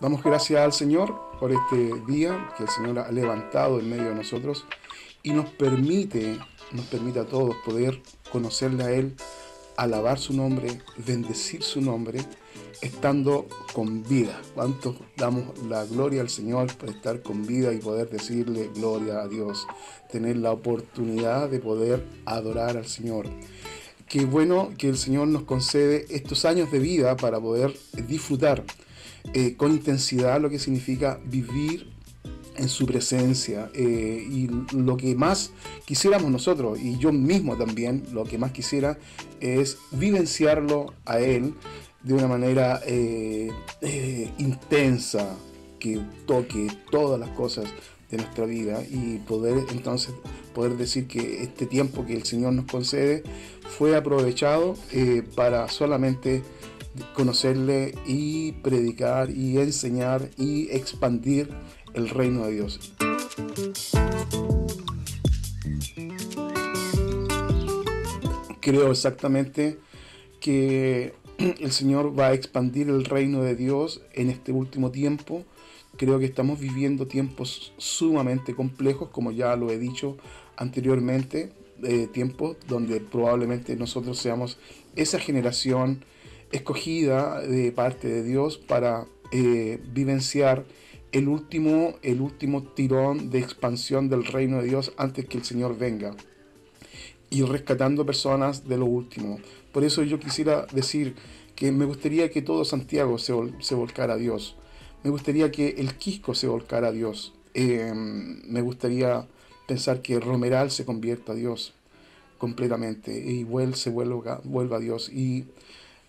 Damos gracias al Señor por este día que el Señor ha levantado en medio de nosotros y nos permite a todos poder conocerle a Él, alabar su nombre, bendecir su nombre, estando con vida. ¿Cuántos damos la gloria al Señor por estar con vida y poder decirle gloria a Dios? Tener la oportunidad de poder adorar al Señor. Qué bueno que el Señor nos concede estos años de vida para poder disfrutar con intensidad lo que significa vivir en su presencia, y lo que más quisiéramos nosotros, y yo mismo también, lo que más quisiera es vivenciarlo a Él de una manera intensa, que toque todas las cosas de nuestra vida y poder entonces poder decir que este tiempo que el Señor nos concede fue aprovechado para solamente conocerle y predicar y enseñar y expandir el reino de Dios. Creo exactamente que el Señor va a expandir el reino de Dios en este último tiempo. Creo que estamos viviendo tiempos sumamente complejos, como ya lo he dicho anteriormente, tiempos donde probablemente nosotros seamos esa generación escogida de parte de Dios para vivenciar el último tirón de expansión del reino de Dios antes que el Señor venga, y rescatando personas de lo último. Por eso yo quisiera decir que me gustaría que todo Santiago se volcara a Dios. Me gustaría que el Quisco se volcara a Dios. Me gustaría pensar que Romeral se convierta a Dios completamente y vuelva a Dios. Y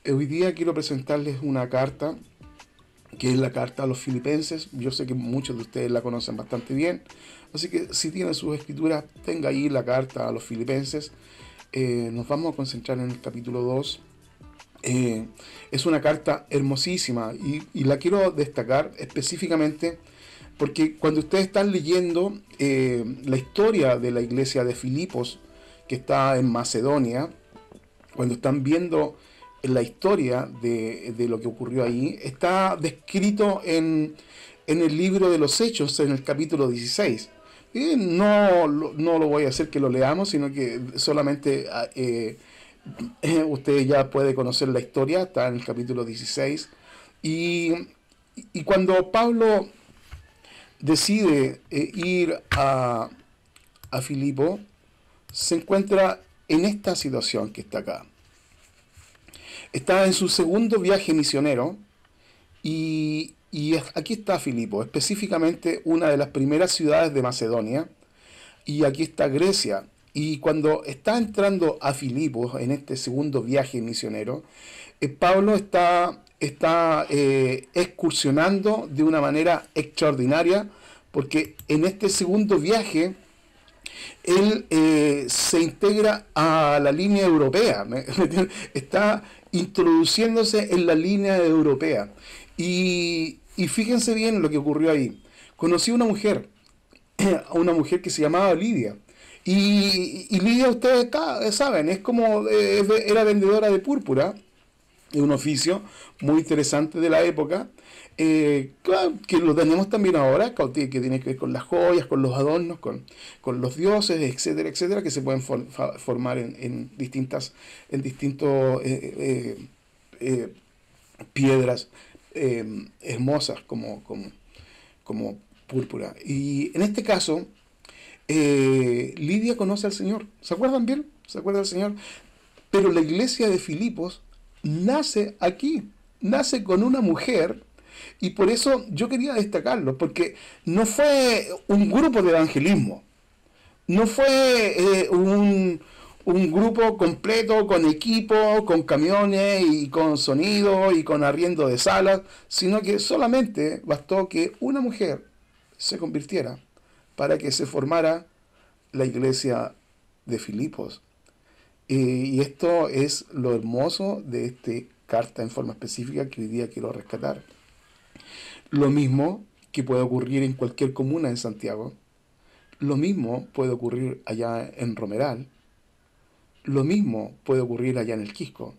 hoy día quiero presentarles una carta que es la carta a los filipenses. Yo sé que muchos de ustedes la conocen bastante bien, así que si tienen sus escrituras, tenga ahí la carta a los filipenses. Nos vamos a concentrar en el capítulo 2. Es una carta hermosísima y la quiero destacar específicamente porque cuando ustedes están leyendo la historia de la iglesia de Filipos, que está en Macedonia, cuando están viendo la historia de lo que ocurrió ahí, está descrito en el libro de los Hechos, en el capítulo 16. Y no lo voy a hacer que lo leamos, sino que solamente usted ya puede conocer la historia, está en el capítulo 16. Y, y cuando Pablo decide ir a Filipo, se encuentra en esta situación que está acá. Está en su segundo viaje misionero y aquí está Filipo, específicamente una de las primeras ciudades de Macedonia, y aquí está Grecia. Y cuando está entrando a Filipos en este segundo viaje misionero, Pablo está excursionando de una manera extraordinaria, porque en este segundo viaje él se integra a la línea europea, está introduciéndose en la línea europea. Y fíjense bien lo que ocurrió ahí. Conocí a una mujer que se llamaba Lidia. Y Lidia, ustedes saben, es como era vendedora de púrpura, es un oficio muy interesante de la época, claro, que lo tenemos también ahora, que tiene que ver con las joyas, con los adornos, con los dioses, etcétera, etcétera, que se pueden formar en distintos piedras hermosas como púrpura. Y en este caso, Lidia conoce al Señor. ¿Se acuerdan bien? ¿Se acuerdan del Señor? Pero la iglesia de Filipos nace aquí, nace con una mujer, y por eso yo quería destacarlo, porque no fue un grupo de evangelismo, no fue un grupo completo con equipo, con camiones y con sonido y con arriendo de salas, sino que solamente bastó que una mujer se convirtiera para que se formara la iglesia de Filipos. Y esto es lo hermoso de esta carta en forma específica que hoy día quiero rescatar. Lo mismo que puede ocurrir en cualquier comuna en Santiago, lo mismo puede ocurrir allá en Romeral, lo mismo puede ocurrir allá en el Quisco.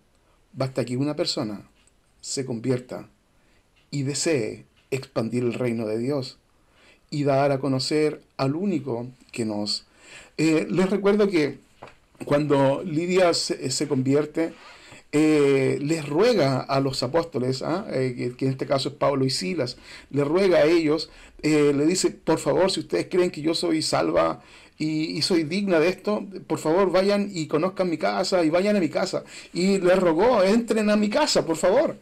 Basta que una persona se convierta y desee expandir el reino de Dios y dar a conocer al único que nos... les recuerdo que cuando Lidia se convierte, les ruega a los apóstoles, que en este caso es Pablo y Silas, les ruega a ellos, le dice, por favor, si ustedes creen que yo soy salva y soy digna de esto, por favor vayan y conozcan mi casa y vayan a mi casa. Y les rogó, entren a mi casa, por favor.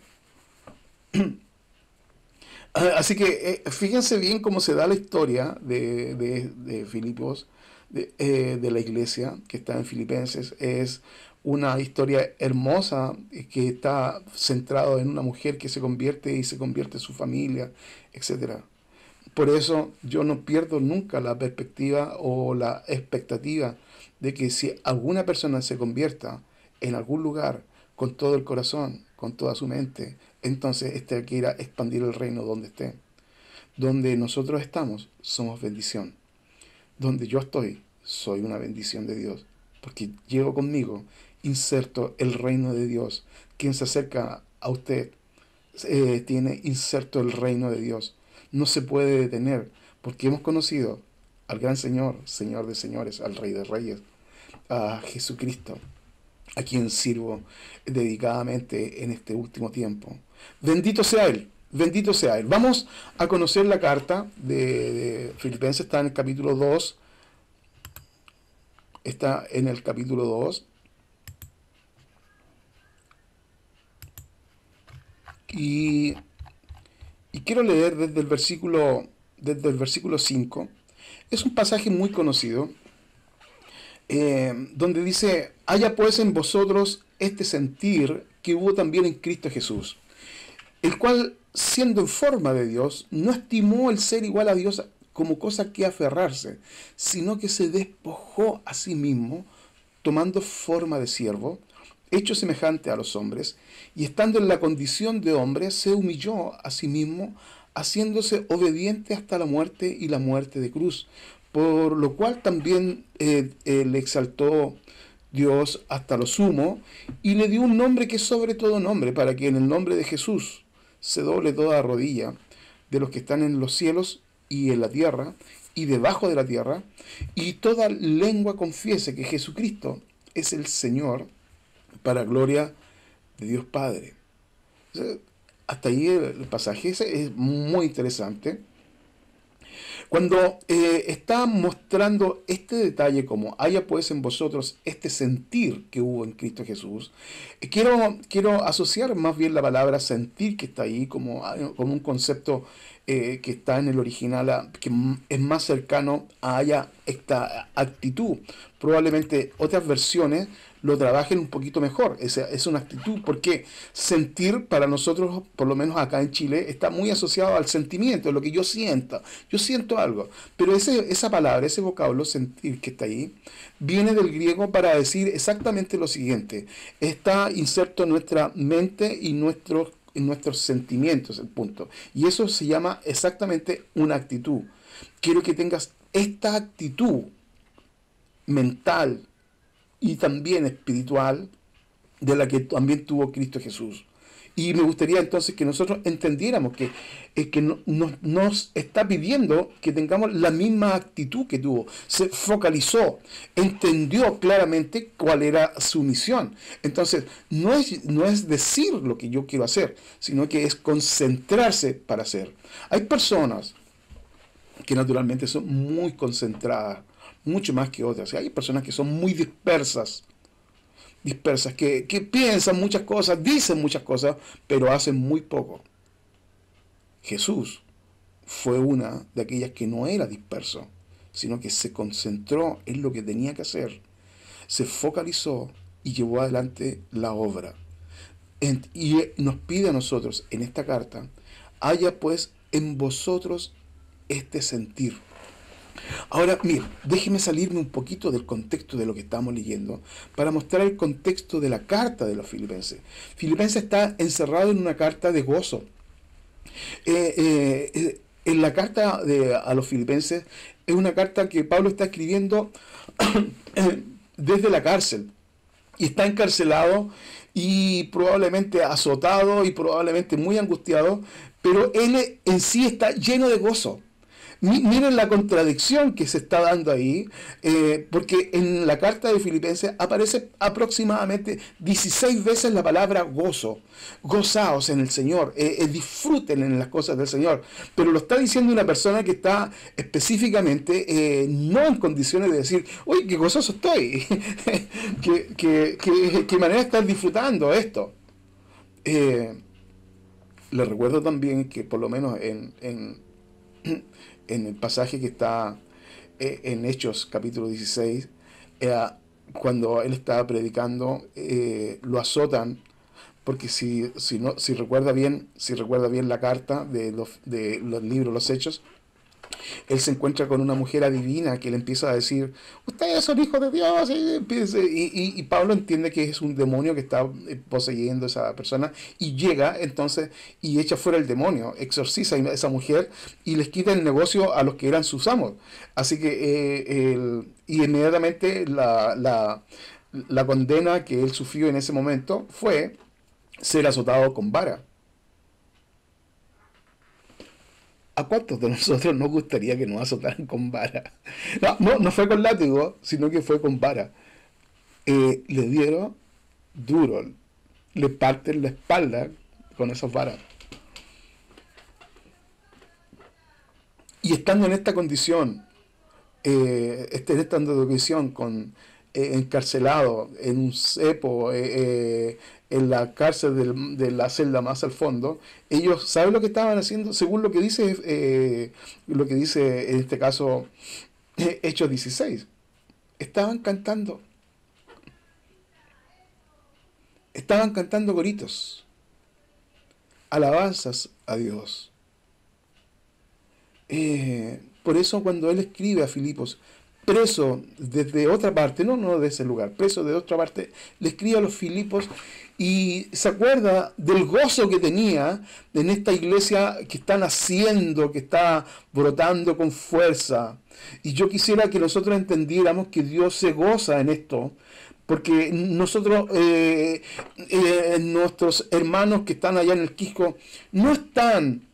Así que fíjense bien cómo se da la historia de Filipos, de la iglesia que está en Filipenses. Es una historia hermosa que está centrada en una mujer que se convierte y se convierte en su familia, etcétera. Por eso yo no pierdo nunca la perspectiva o la expectativa de que si alguna persona se convierta en algún lugar con todo el corazón, con toda su mente, entonces este quiera expandir el reino donde esté. Donde nosotros estamos, somos bendición. Donde yo estoy, soy una bendición de Dios. Porque llevo conmigo, inserto el reino de Dios. Quien se acerca a usted tiene inserto el reino de Dios. No se puede detener, porque hemos conocido al gran Señor, Señor de señores, al Rey de reyes, a Jesucristo, a quien sirvo dedicadamente en este último tiempo. Bendito sea Él, bendito sea Él. Vamos a conocer la carta de Filipenses, está en el capítulo 2, está en el capítulo 2, y quiero leer desde el versículo 5. Es un pasaje muy conocido, donde dice, haya pues en vosotros este sentir que hubo también en Cristo Jesús, el cual, siendo en forma de Dios, no estimó el ser igual a Dios como cosa que aferrarse, sino que se despojó a sí mismo, tomando forma de siervo, hecho semejante a los hombres, y estando en la condición de hombre, se humilló a sí mismo, haciéndose obediente hasta la muerte y la muerte de cruz, por lo cual también le exaltó Dios hasta lo sumo, y le dio un nombre que es sobre todo nombre, para que en el nombre de Jesús se doble toda rodilla de los que están en los cielos y en la tierra y debajo de la tierra, y toda lengua confiese que Jesucristo es el Señor, para gloria de Dios Padre. Hasta ahí el pasaje ese es muy interesante. Cuando está mostrando este detalle, como haya pues en vosotros este sentir que hubo en Cristo Jesús, quiero asociar más bien la palabra sentir que está ahí como un concepto que está en el original, que es más cercano a haya esta actitud. Probablemente otras versiones lo trabajen un poquito mejor. Es una actitud, porque sentir para nosotros, por lo menos acá en Chile, está muy asociado al sentimiento, lo que yo siento. Yo siento algo, pero esa palabra, ese vocablo, sentir que está ahí, viene del griego para decir exactamente lo siguiente. Está inserto en nuestra mente y en nuestros sentimientos, el punto. Y eso se llama exactamente una actitud. Quiero que tengas esta actitud mental y también espiritual de la que también tuvo Cristo Jesús. Y me gustaría entonces que nosotros entendiéramos que nos está pidiendo que tengamos la misma actitud que tuvo. Se focalizó, entendió claramente cuál era su misión. Entonces, no es decir lo que yo quiero hacer, sino que es concentrarse para hacer. Hay personas que naturalmente son muy concentradas, mucho más que otras. Hay personas que son muy dispersas, que piensan muchas cosas, dicen muchas cosas, pero hacen muy poco. Jesús fue una de aquellas que no era disperso, sino que se concentró en lo que tenía que hacer, se focalizó y llevó adelante la obra. Y nos pide a nosotros en esta carta, haya pues en vosotros este sentir. Ahora, mire, déjeme salirme un poquito del contexto de lo que estamos leyendo para mostrar el contexto de la carta de los Filipenses. Filipenses está encerrado en una carta de gozo. En la carta a los Filipenses es una carta que Pablo está escribiendo desde la cárcel. Y está encarcelado y probablemente azotado y probablemente muy angustiado, pero él en sí está lleno de gozo. Miren la contradicción que se está dando ahí, porque en la carta de Filipenses aparece aproximadamente 16 veces la palabra gozo. Gozaos en el Señor, disfruten en las cosas del Señor. Pero lo está diciendo una persona que está específicamente no en condiciones de decir, uy, qué gozoso estoy, qué manera de estar disfrutando esto. Eh, Les recuerdo también que por lo menos en el pasaje que está en Hechos capítulo 16, eh, cuando él estaba predicando, lo azotan, porque si recuerda bien la carta de los libros, los Hechos, él se encuentra con una mujer adivina que le empieza a decir, ustedes son hijos de Dios, y Pablo entiende que es un demonio que está poseyendo a esa persona, y llega entonces y echa fuera el demonio, exorciza a esa mujer y les quita el negocio a los que eran sus amos. Así que y inmediatamente la condena que él sufrió en ese momento fue ser azotado con vara. ¿A cuántos de nosotros nos gustaría que nos azotaran con vara? No fue con látigo, sino que fue con vara. Le dieron duro, le parten la espalda con esas varas. Y estando en esta condición, en esta condición encarcelado en un cepo, en la cárcel de la celda más al fondo, ellos saben lo que estaban haciendo, según lo que dice en este caso Hechos 16. Estaban cantando, estaban cantando coritos, alabanzas a Dios. Por eso cuando él escribe a Filipos, preso desde otra parte, no de ese lugar, preso de otra parte, le escribe a los Filipos y se acuerda del gozo que tenía en esta iglesia que está naciendo, que está brotando con fuerza. Y yo quisiera que nosotros entendiéramos que Dios se goza en esto, porque nosotros, nuestros hermanos que están allá en el Quisco, no están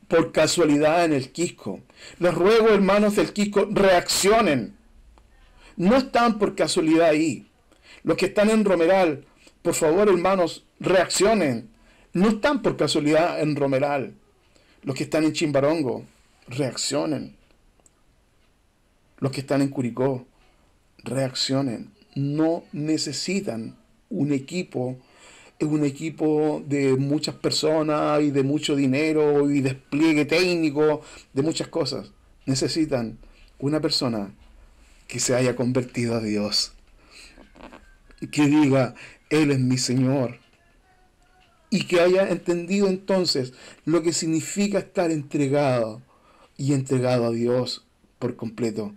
por casualidad en el Quisco. Les ruego, hermanos del Quisco, reaccionen. No están por casualidad ahí. Los que están en Romeral, por favor, hermanos, reaccionen. No están por casualidad en Romeral. Los que están en Chimbarongo, reaccionen. Los que están en Curicó, reaccionen. No necesitan un equipo de muchas personas y de mucho dinero y despliegue técnico de muchas cosas. Necesitan una persona que se haya convertido a Dios, que diga, Él es mi Señor, y que haya entendido entonces lo que significa estar entregado a Dios por completo.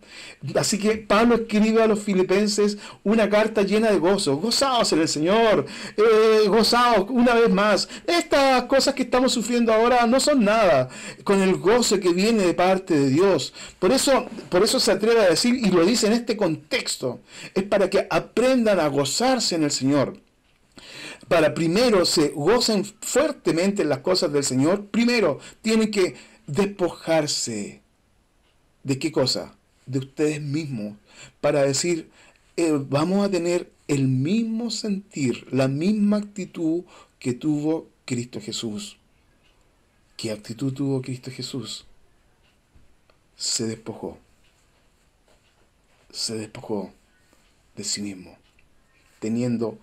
Así que Pablo escribe a los filipenses una carta llena de gozo. Gozaos en el Señor, gozaos una vez más. Estas cosas que estamos sufriendo ahora no son nada con el gozo que viene de parte de Dios. Por eso se atreve a decir, y lo dice en este contexto, es para que aprendan a gozarse en el Señor. Para primero se gocen fuertemente en las cosas del Señor, primero tienen que despojarse. ¿De qué cosa? De ustedes mismos, para decir, vamos a tener el mismo sentir, la misma actitud que tuvo Cristo Jesús. ¿Qué actitud tuvo Cristo Jesús? Se despojó de sí mismo, teniendo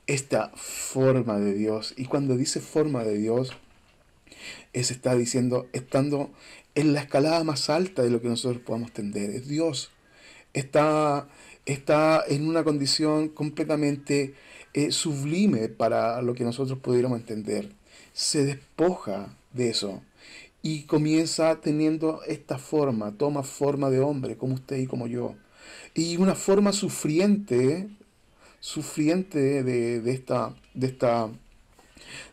esta forma de Dios. Y cuando dice forma de Dios, está diciendo, estando en la escalada más alta de lo que nosotros podamos entender. Es Dios. Está en una condición completamente sublime para lo que nosotros pudiéramos entender. Se despoja de eso y comienza teniendo esta forma, toma forma de hombre, como usted y como yo. Y una forma sufriente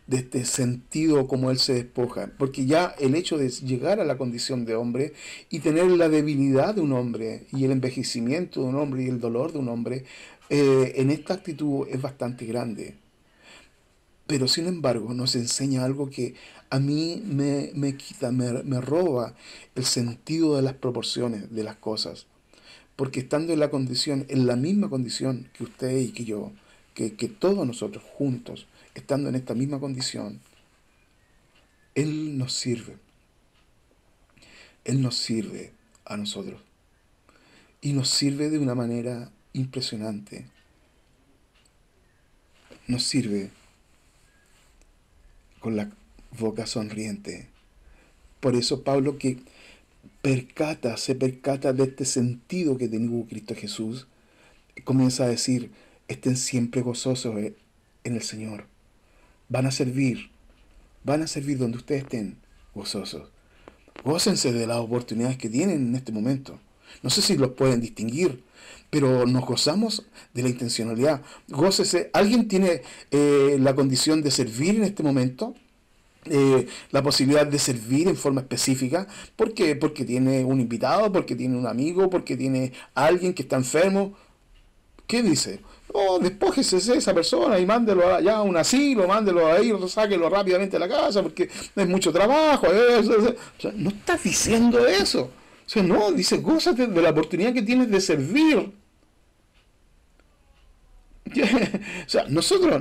de este sentido como él se despoja, porque ya el hecho de llegar a la condición de hombre y tener la debilidad de un hombre y el envejecimiento de un hombre y el dolor de un hombre, en esta actitud es bastante grande. Pero sin embargo nos enseña algo que a mí me quita, me roba el sentido de las proporciones de las cosas. Porque estando en la condición, en la misma condición que usted y que yo, que todos nosotros juntos, estando en esta misma condición, Él nos sirve. Él nos sirve a nosotros. Y nos sirve de una manera impresionante. Nos sirve con la boca sonriente. Por eso Pablo que se percata de este sentido que tuvo Cristo Jesús, comienza a decir, estén siempre gozosos en el Señor. Van a servir, van a servir donde ustedes estén gozosos. Gócense de las oportunidades que tienen en este momento. No sé si los pueden distinguir, pero nos gozamos de la intencionalidad. Gócese. ¿Alguien tiene la condición de servir en este momento? La posibilidad de servir en forma específica. ¿Por qué? Porque tiene un invitado, porque tiene un amigo, porque tiene alguien que está enfermo. ¿Qué dice? Oh, despójese de esa persona y mándelo allá a un asilo, mándelo ahí, sáquelo rápidamente a la casa porque es mucho trabajo. O sea, no estás diciendo eso. O sea, no, dice, gózate de la oportunidad que tienes de servir. O sea, o sea,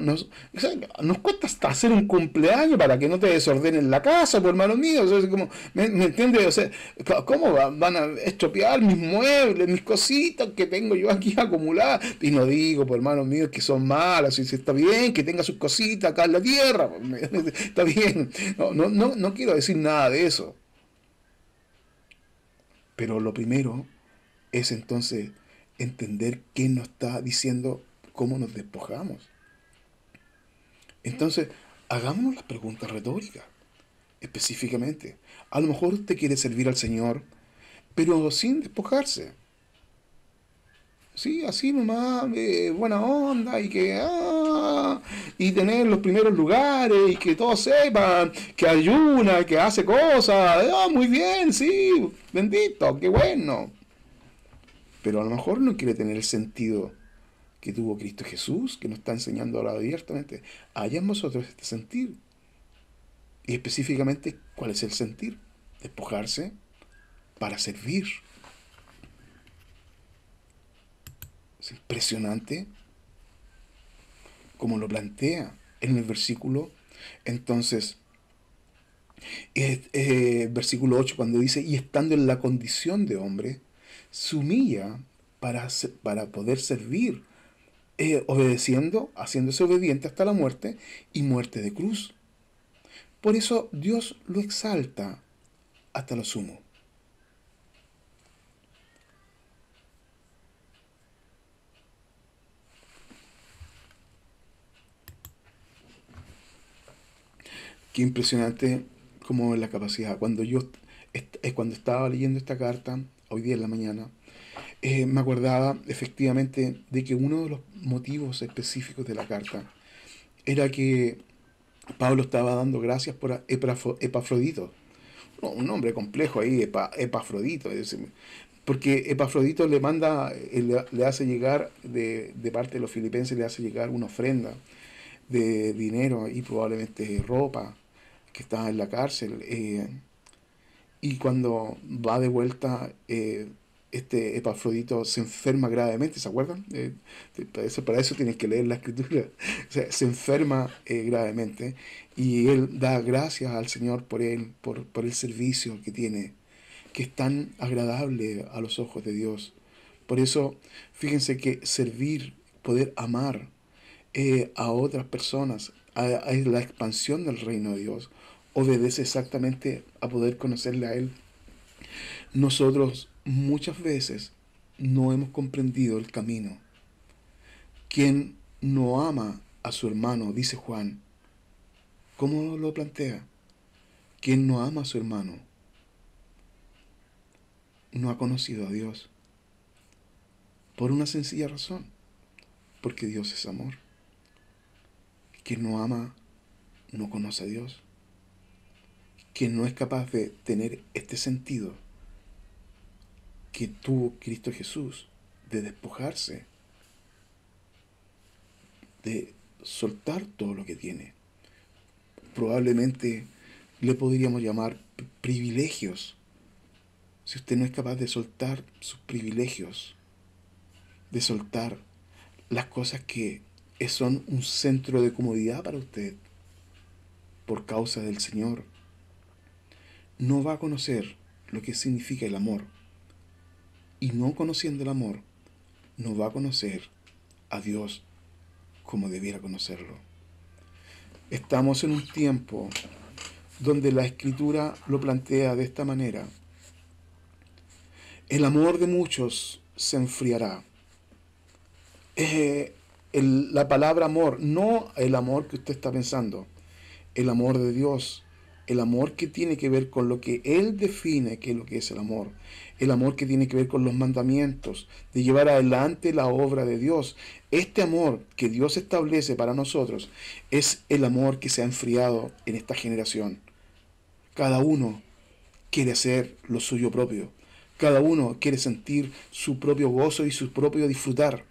nos cuesta hasta hacer un cumpleaños para que no te desordenen la casa, por hermano mío. O sea, es como, ¿me entiendes? O sea, ¿cómo van a estropear mis muebles, mis cositas que tengo yo aquí acumuladas? Y no digo, por hermanos míos, que son malas. Y si está bien que tenga sus cositas acá en la tierra, está bien. No quiero decir nada de eso. Pero lo primero es entonces entender qué nos está diciendo, cómo nos despojamos. Entonces, hagámonos las preguntas retóricas, específicamente. A lo mejor usted quiere servir al Señor, pero sin despojarse. Sí, así nomás, buena onda y y tener los primeros lugares y que todos sepan que ayuna, que hace cosas. Muy bien, sí, bendito, qué bueno. Pero a lo mejor no quiere tener el sentido que tuvo Cristo Jesús, que nos está enseñando ahora abiertamente. Haya en vosotros este sentir. Y específicamente, ¿cuál es el sentir? Despojarse para servir. Es impresionante como lo plantea en el versículo. Entonces, versículo 8 cuando dice, y estando en la condición de hombre, se humilla para poder servir, obedeciendo, haciéndose obediente hasta la muerte y muerte de cruz. Por eso Dios lo exalta hasta lo sumo. Qué impresionante como la capacidad. Cuando estaba leyendo esta carta, hoy día en la mañana, me acordaba efectivamente de que uno de los motivos específicos de la carta era que Pablo estaba dando gracias por Epafrodito. No, un nombre complejo ahí, Epafrodito. Porque Epafrodito le manda, le hace llegar, de parte de los filipenses, le hace llegar una ofrenda de dinero y probablemente ropa, que está en la cárcel. Y cuando va de vuelta, este Epafrodito se enferma gravemente, ¿se acuerdan? Para eso tienes que leer la escritura. O sea, se enferma gravemente y él da gracias al Señor por él, por el servicio que tiene, que es tan agradable a los ojos de Dios. Por eso, fíjense que servir, poder amar a otras personas, a la expansión del reino de Dios, obedece exactamente a poder conocerle a Él. Nosotros muchas veces no hemos comprendido el camino. Quien no ama a su hermano, dice Juan, ¿cómo lo plantea? Quien no ama a su hermano no ha conocido a Dios. Por una sencilla razón, porque Dios es amor. Quien no ama no conoce a Dios. Quien no es capaz de tener este sentido que tuvo Cristo Jesús, de despojarse, de soltar todo lo que tiene, probablemente le podríamos llamar privilegios. Si usted no es capaz de soltar sus privilegios, de soltar las cosas que son un centro de comodidad para usted por causa del Señor, no va a conocer lo que significa el amor. Y no conociendo el amor, no va a conocer a Dios como debiera conocerlo. Estamos en un tiempo donde la Escritura lo plantea de esta manera. El amor de muchos se enfriará. La palabra amor, no el amor que usted está pensando, el amor de Dios, el amor que tiene que ver con lo que Él define que es lo que es el amor que tiene que ver con los mandamientos, de llevar adelante la obra de Dios. Este amor que Dios establece para nosotros es el amor que se ha enfriado en esta generación. Cada uno quiere hacer lo suyo propio. Cada uno quiere sentir su propio gozo y su propio disfrutar,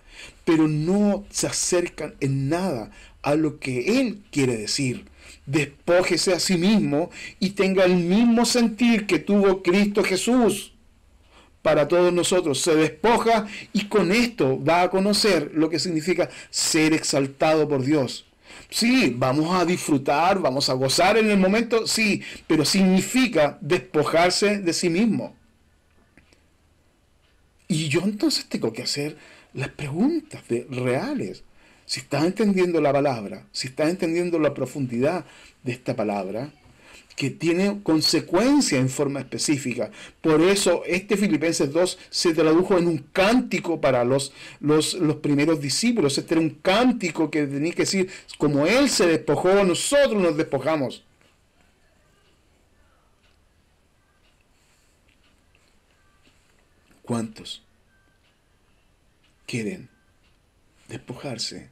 pero no se acercan en nada a lo que Él quiere decir. Despójese a sí mismo y tenga el mismo sentir que tuvo Cristo Jesús para todos nosotros. Se despoja y con esto va a conocer lo que significa ser exaltado por Dios. Sí, vamos a disfrutar, vamos a gozar en el momento, sí, pero significa despojarse de sí mismo. Y yo entonces tengo que hacer las preguntas reales. Si estás entendiendo la palabra, si estás entendiendo la profundidad de esta palabra, que tiene consecuencias en forma específica. Por eso este Filipenses 2 se tradujo en un cántico para los primeros discípulos. Este era un cántico que tenía que decir, como Él se despojó, nosotros nos despojamos. ¿Cuántos quieren despojarse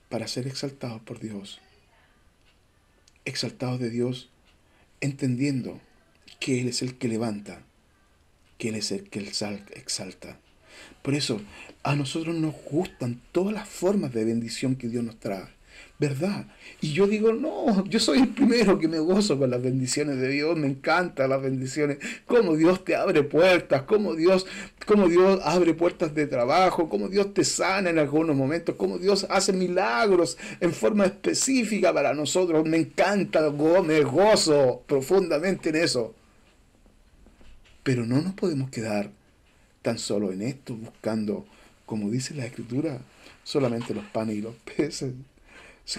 para ser exaltados por Dios? Exaltados de Dios, entendiendo que Él es el que levanta, que Él es el que exalta. Por eso, a nosotros nos gustan todas las formas de bendición que Dios nos trae, ¿verdad? Y yo digo, no, yo soy el primero que me gozo con las bendiciones de Dios, me encantan las bendiciones, cómo Dios te abre puertas, cómo Dios abre puertas de trabajo, cómo Dios te sana en algunos momentos, cómo Dios hace milagros en forma específica para nosotros. Me encanta, me gozo profundamente en eso. Pero no nos podemos quedar tan solo en esto, buscando, como dice la Escritura, solamente los panes y los peces.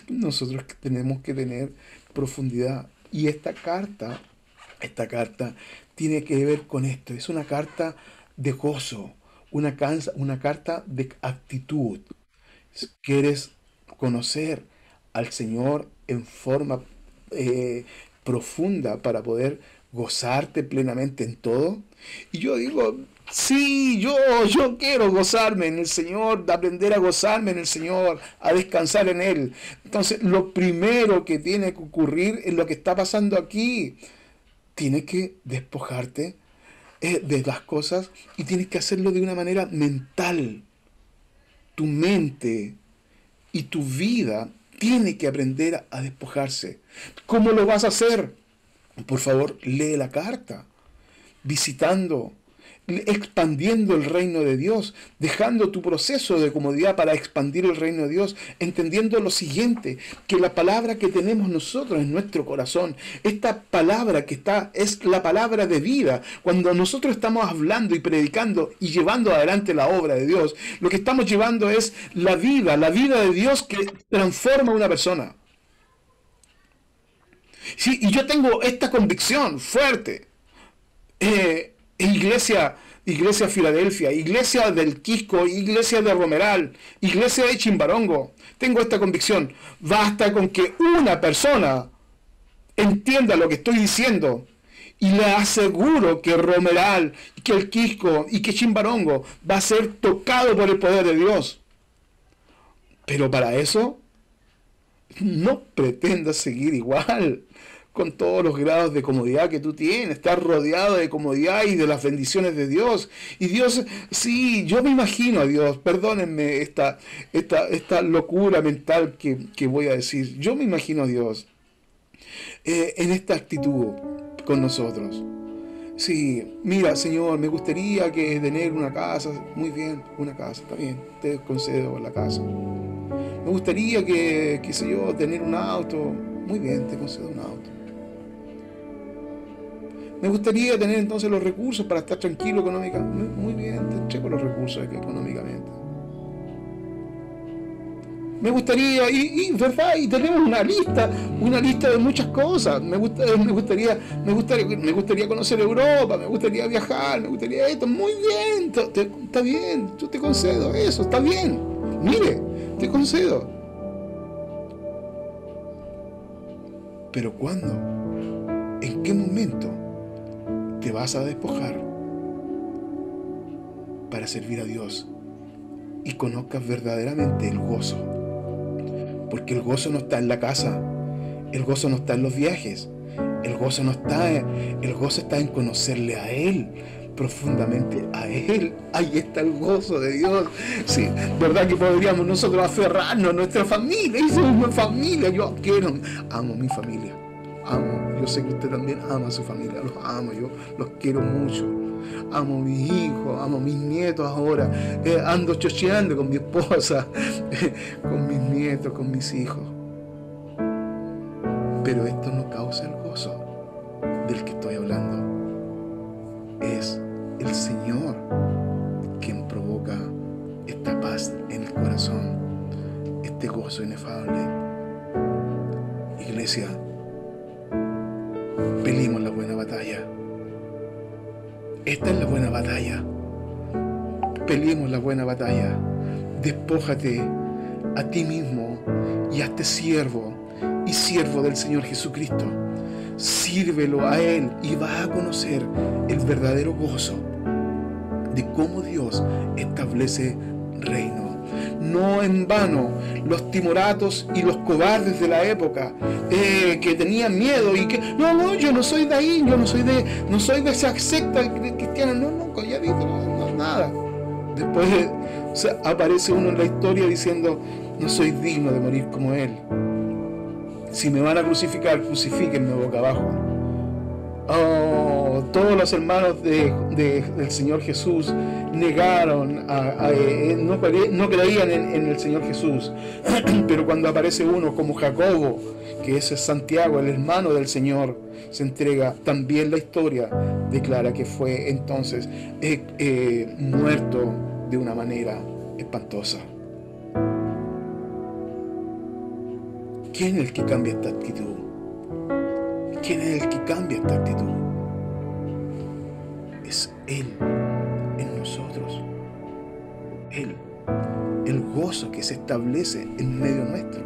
Nosotros tenemos que tener profundidad. Y esta carta tiene que ver con esto. Es una carta de gozo, una carta de actitud. ¿Quieres conocer al Señor en forma profunda para poder gozarte plenamente en todo? Y yo digo, sí, yo quiero gozarme en el Señor, aprender a gozarme en el Señor, a descansar en Él. Entonces, lo primero que tiene que ocurrir es lo que está pasando aquí. Tienes que despojarte de las cosas y tienes que hacerlo de una manera mental. Tu mente y tu vida tiene que aprender a despojarse. ¿Cómo lo vas a hacer? Por favor, lee la carta, visitando, expandiendo el reino de Dios, dejando tu proceso de comodidad para expandir el reino de Dios, entendiendo lo siguiente, que la palabra que tenemos nosotros en nuestro corazón, esta palabra que está, es la palabra de vida. Cuando nosotros estamos hablando y predicando y llevando adelante la obra de Dios, lo que estamos llevando es la vida de Dios que transforma a una persona. Sí, y yo tengo esta convicción fuerte. Iglesia Filadelfia, Iglesia del Quisco, Iglesia de Romeral, Iglesia de Chimbarongo. Tengo esta convicción. Basta con que una persona entienda lo que estoy diciendo y le aseguro que Romeral, que el Quisco y que Chimbarongo va a ser tocado por el poder de Dios. Pero para eso no pretenda seguir igual. con todos los grados de comodidad que tú tienes, estás rodeado de comodidad y de las bendiciones de Dios. Y Dios, sí, yo me imagino a Dios, perdónenme esta locura mental que voy a decir, yo me imagino a Dios en esta actitud con nosotros. Sí, mira, Señor, me gustaría que tener una casa, muy bien, una casa, está bien, te concedo la casa. Me gustaría que, qué sé yo, tener un auto, muy bien, te concedo un auto. Me gustaría tener entonces los recursos para estar tranquilo económicamente, muy bien, te entrego los recursos económicamente. Me gustaría, ¿verdad? Y tenemos una lista de muchas cosas. Me gustaría conocer Europa, me gustaría viajar, me gustaría esto. Muy bien, está bien, yo te concedo eso, está bien. Mire, te concedo. Pero ¿cuándo? ¿En qué momento te vas a despojar para servir a Dios y conozcas verdaderamente el gozo? Porque el gozo no está en la casa, el gozo no está en los viajes, el gozo está en conocerle a Él, profundamente a Él. Ahí está el gozo de Dios. Sí, verdad que podríamos nosotros aferrarnos a nuestra familia, y somos una familia. Yo amo mi familia, yo sé que usted también ama a su familia, los amo, yo los quiero mucho. Amo a mis hijos, amo a mis nietos ahora. Ando chocheando con mi esposa, con mis nietos, con mis hijos. Pero esto no causa el gozo del que estoy hablando. Es el Señor quien provoca esta paz en el corazón, este gozo inefable. Iglesia, peleemos la buena batalla. Esta es la buena batalla. Peleemos la buena batalla. Despójate a ti mismo y hazte siervo y siervo del Señor Jesucristo. Sírvelo a Él y vas a conocer el verdadero gozo de cómo Dios establece reino. No en vano los timoratos y los cobardes de la época que tenían miedo y que no, yo no soy de ahí, yo no soy de esa secta cristiana, no, calladito, no, nada. Después aparece uno en la historia diciendo, no soy digno de morir como él. Si me van a crucificar, crucifíquenme boca abajo. Oh, todos los hermanos del Señor Jesús negaron, no creían en el Señor Jesús. Pero cuando aparece uno como Jacobo, que ese es Santiago, el hermano del Señor, se entrega, también la historia declara que fue entonces muerto de una manera espantosa. ¿Quién es el que cambia esta actitud? ¿Quién es el que cambia esta actitud? Es Él en nosotros. Él, el gozo que se establece en medio nuestro,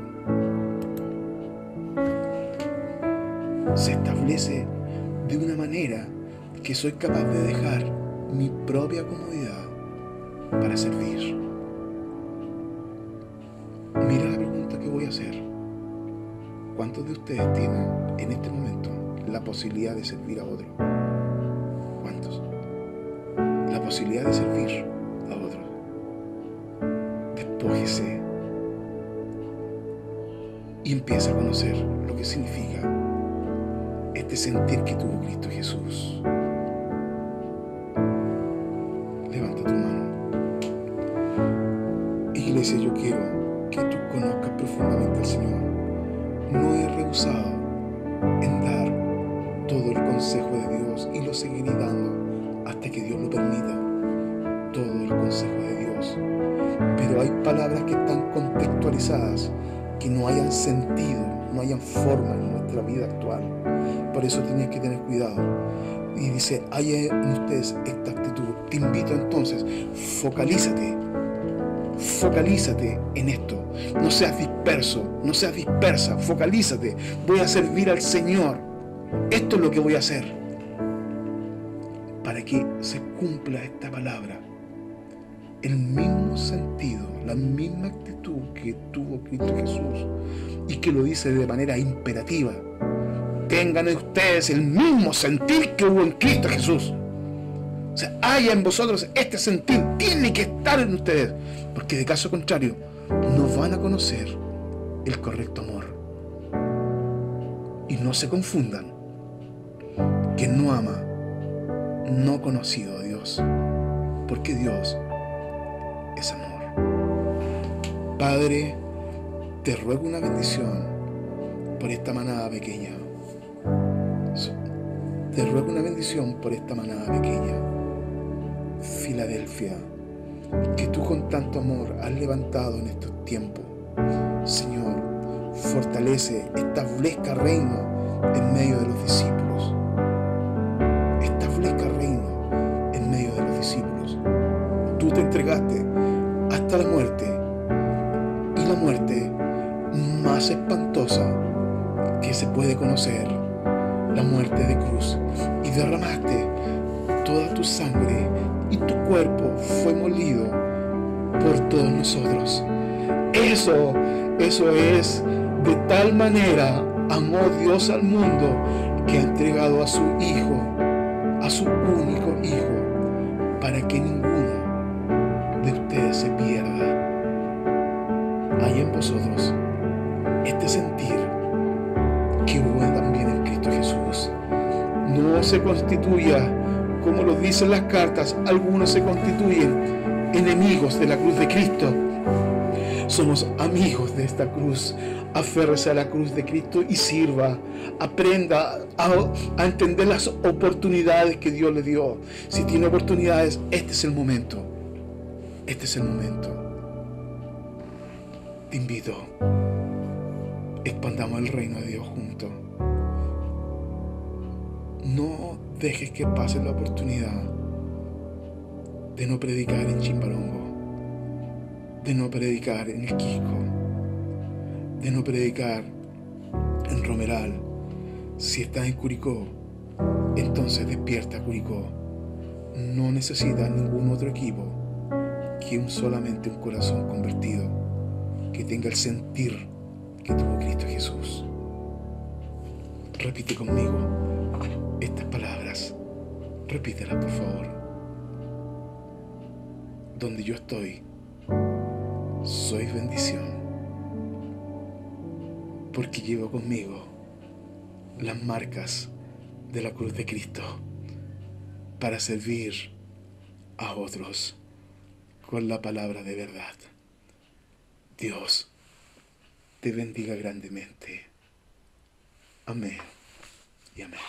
se establece de una manera que soy capaz de dejar mi propia comodidad para servir. Mira la pregunta que voy a hacer. ¿Cuántos de ustedes tienen en este momento la posibilidad de servir a otros? ¿Cuántos? La posibilidad de servir a otros. Despójese y empieza a conocer lo que significa este sentir que tuvo Cristo Jesús. Levanta tu mano. Iglesia, yo quiero que tú conozcas profundamente al Señor. No he rehusado en dar todo el consejo de Dios y lo seguiré dando hasta que Dios lo permita. Todo el consejo de Dios. Pero hay palabras que están contextualizadas, que no hayan sentido, no hayan forma en nuestra vida actual. Por eso tienes que tener cuidado. Y dice, hay en ustedes esta actitud. Te invito entonces, focalízate en esto. No seas disperso, no seas dispersa, focalízate. Voy a servir al Señor. Esto es lo que voy a hacer para que se cumpla esta palabra. El mismo sentido, la misma actitud que tuvo Cristo Jesús y que lo dice de manera imperativa. tengan en ustedes el mismo sentir que hubo en Cristo Jesús. O sea, haya en vosotros este sentir, tiene que estar en ustedes, porque de caso contrario no van a conocer el correcto amor. Y no se confundan, quien no ama no ha conocido a Dios, porque Dios es amor. Padre, te ruego una bendición por esta manada pequeña. Te ruego una bendición por esta manada pequeña, Filadelfia, que tú con tanto amor has levantado en estos tiempos. Señor, fortalece, establezca reino en medio de los discípulos. Establezca reino en medio de los discípulos. Tú te entregaste hasta la muerte, y la muerte más espantosa que se puede conocer, la muerte de cruz, y derramaste toda tu sangre y tu cuerpo fue molido por todos nosotros. Eso es, de tal manera amó Dios al mundo que ha entregado a su Hijo, a su único Hijo, para que ninguno de ustedes se pierda. Hay en vosotros este sentir que hubo también en Cristo Jesús. No se constituya, como lo dicen las cartas, algunos se constituyen enemigos de la cruz de Cristo. Somos amigos de esta cruz. Aférrese a la cruz de Cristo y sirva. Aprenda a entender las oportunidades que Dios le dio. Si tiene oportunidades, este es el momento. Este es el momento. Te invito. Expandamos el reino de Dios juntos. No dejes que pase la oportunidad de no predicar en Chimbarongo, de no predicar en el Quisco, de no predicar en Romeral. Si estás en Curicó, entonces despierta Curicó. No necesitas ningún otro equipo que solamente un corazón convertido, que tenga el sentir que tuvo Cristo Jesús. Repite conmigo estas palabras. Repítelas, por favor. Donde yo estoy, soy bendición, porque llevo conmigo las marcas de la cruz de Cristo para servir a otros con la palabra de verdad. Dios te bendiga grandemente. Amén y amén.